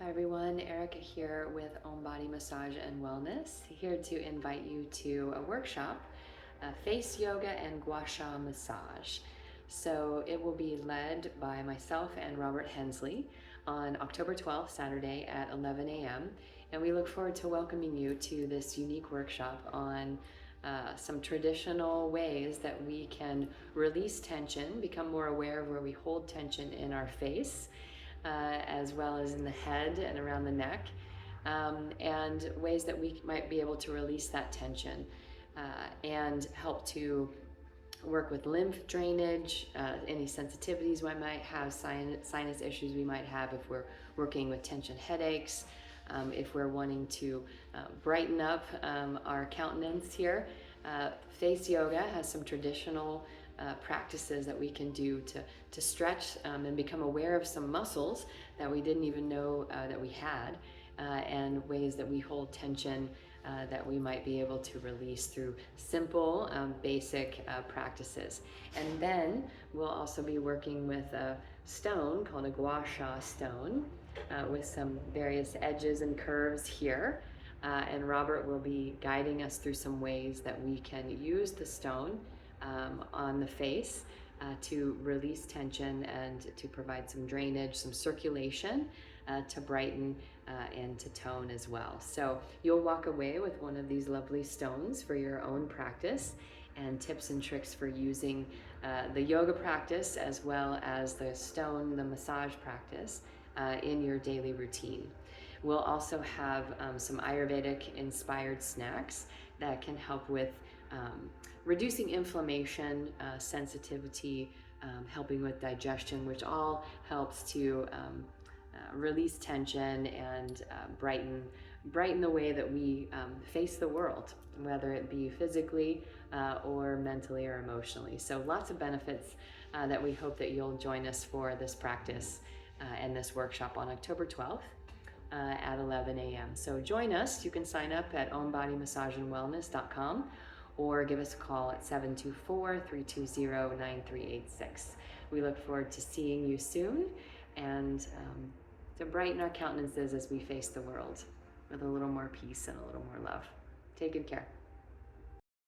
Hi everyone, Erica here with Om Body Massage and Wellness, here to invite you to a workshop, Face Yoga and Gua Sha Massage. So it will be led by myself and Robert Hensley on October 12th, Saturday at 11 a.m. And we look forward to welcoming you to this unique workshop on some traditional ways that we can release tension, become more aware of where we hold tension in our face, as well as in the head and around the neck, and ways that we might be able to release that tension and help to work with lymph drainage, any sensitivities we might have, sinus issues we might have if we're working with tension headaches, if we're wanting to brighten up our countenance here. Face yoga has some traditional practices that we can do to stretch and become aware of some muscles that we didn't even know that we had, and ways that we hold tension that we might be able to release through simple, basic practices. And then we'll also be working with a stone called a Gua Sha stone with some various edges and curves here. And Robert will be guiding us through some ways that we can use the stone on the face to release tension and to provide some drainage, some circulation, to brighten and to tone as well. So you'll walk away with one of these lovely stones for your own practice, and tips and tricks for using the yoga practice as well as the stone, the massage practice in your daily routine. We'll also have some Ayurvedic inspired snacks that can help with reducing inflammation, sensitivity, helping with digestion, which all helps to release tension and brighten the way that we face the world, whether it be physically or mentally or emotionally. So lots of benefits that we hope that you'll join us for this practice and this workshop on October 12th. At 11 a.m. So join us. You can sign up at ombodymassageandwellness.com or give us a call at 724-320-9386. We look forward to seeing you soon and to brighten our countenances as we face the world with a little more peace and a little more love. Take good care.